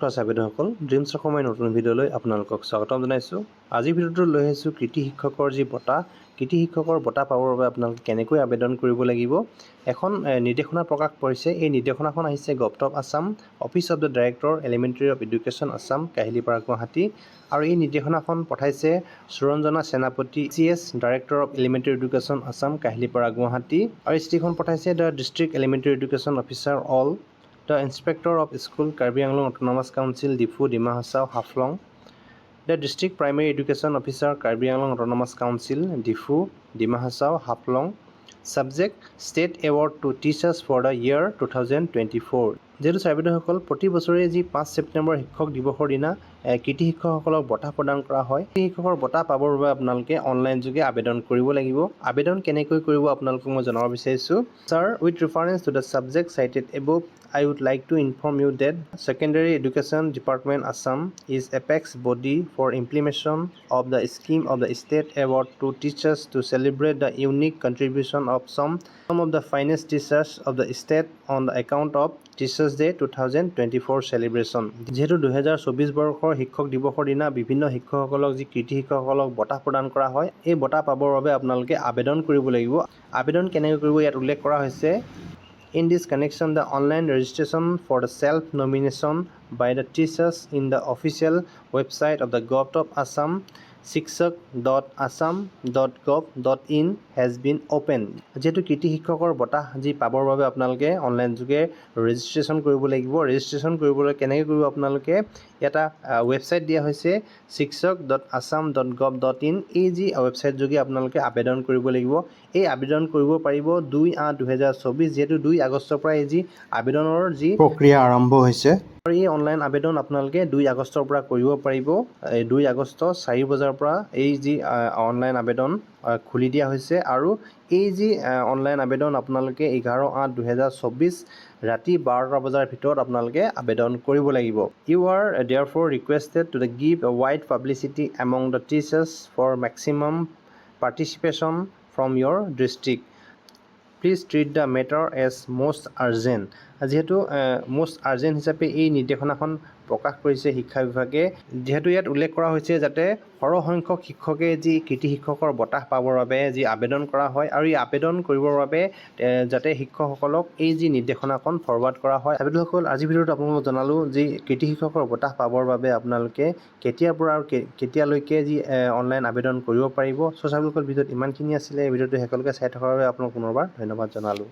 ছাত্ৰছাত্ৰীসকল dreams অসমৰ নতুন ভিডিঅ'লৈ আপোনালোকক স্বাগতম জনাইছোঁ। আজিৰ ভিডিঅ'টো লৈ আহিছোঁ কৃতি শিক্ষকৰ যি বঁটা, কৃতি শিক্ষকৰ বঁটা পাবৰ বাবে আপোনালোকে কেনেকৈ আবেদন কৰিব লাগিব। এখন নিৰ্দেশনা প্ৰকাশ কৰিছে। এই নিৰ্দেশনাখন আহিছে government of Assam, office of the director elementary of education Assam, Kahilipara Guwahati. আৰু এই নিৰ্দেশনাখন পঠাইছে সুৰঞ্জনা সেনাপতি, CS director of elementary education Assam, Kahilipara Guwahati. আৰু এই চিঠিখন পঠাইছে the district elementary education officer all, The Inspector of School, Karbi Anglong Autonomous Council, Difu, Dima Hasao, Haflong. The District Primary Education Officer, Karbi Anglong Autonomous Council, Difu, Dima Hasao, Haflong. Subject: State Award to Teachers for the year 2024. যেহেতু ছাত্ৰছাত্ৰীসকল প্ৰতি বছৰে যি 5 ছেপ্টেম্বৰ শিক্ষক দিৱসৰ দিনা কৃতি শিক্ষকসকলক বঁটা প্ৰদান কৰা হয়, এই শিক্ষকৰ বঁটা পাবৰ বাবে আপোনালোকে অনলাইন যোগে আবেদন কৰিব লাগিব। আবেদন কেনেকৈ কৰিব আপোনালোকক মই জনাব বিচাৰিছোঁ। Sir, with reference to the subject cited above, I would like to inform you that Secondary Education Department Assam is apex body for implementation of the scheme of the State Award to Teachers to celebrate the unique contribution of some of the finest teachers of the state on the account of Teachers Day 2024 celebration. যেহেতু 2024 বৰ্ষৰ শিক্ষক দিৱসৰ দিনা বিভিন্ন শিক্ষকসকলক যি কৃতি শিক্ষকসকলক বঁটা প্ৰদান কৰা হয়, এই বঁটা পাবৰ বাবে আপোনালোকে আবেদন কৰিব লাগিব। আবেদন কেনেকৈ কৰিব ইয়াত উল্লেখ কৰা হৈছে। In this connection, the online registration for the self-nomination by the teachers in the official website of the Government of Assam, shikshak.assam.gov.in has been opened. যেহেতু কৃতি শিক্ষকৰ বঁটা যি পাবৰ বাবে আপোনালোকে অনলাইন যোগে ৰেজিষ্ট্ৰেশ্যন কৰিব লাগিব। ৰেজিষ্ট্ৰেশ্যন কৰিবলৈ কেনেকৈ কৰিব আপোনালোকে এটা ৱেবছাইট দিয়া হৈছে shikshak.assam.gov.in। এই যি ৱেবছাইট যোগে আপোনালোকে আবেদন কৰিব লাগিব। এই আবেদন কৰিব পাৰিব 2/8/2024, যেহেতু 2 আগষ্টৰ পৰা এই যি আবেদনৰ যি প্ৰক্ৰিয়া আৰম্ভ হৈছে। আৰু এই অনলাইন আবেদন আপোনালোকে 2 আগষ্টৰ পৰা কৰিব পাৰিব। 2 আগষ্ট 4 বজাৰ পৰা এই যি অনলাইন আবেদন খুলি দিয়া হৈছে। আৰু এই যি অনলাইন আবেদন আপোনালোকে 11/8/2024 ৰাতি 12টা বজাৰ ভিতৰত আপোনালোকে আবেদন কৰিব লাগিব। You are therefore requested to give a wide publicity among the teachers for maximum participation from your district. Please treat the matter as most urgent. যেহেতু most urgent হিচাপে এই নিৰ্দেশনাখন প্ৰকাশ কৰিছে শিক্ষা বিভাগে। যেহেতু ইয়াত উল্লেখ কৰা হৈছে যাতে সৰহসংখ্যক শিক্ষকে যি কৃতি শিক্ষকৰ বঁটা পাবৰ বাবে যি আবেদন কৰা হয়, আৰু এই আবেদন কৰিবৰ বাবে যাতে শিক্ষকসকলক এই যি নিৰ্দেশনাখন ফৰৱাৰ্ড কৰা হয়। ছাত্ৰছাত্ৰীসকল, আজিৰ ভিডিঅ'ত আপোনালোকক জনালোঁ যি কৃতি শিক্ষকৰ বঁটা পাবৰ বাবে আপোনালোকে কেতিয়াৰ পৰা আৰু কেতিয়ালৈকে যি অনলাইন আবেদন কৰিব পাৰিব। ছাত্ৰছাত্ৰীসকল, ভিডিঅ'ত ইমানখিনি আছিলে। এই ভিডিঅ'টো শেষলৈকে চাই থকাৰ বাবে আপোনাক পুনৰবাৰ ধন্যবাদ জনালোঁ।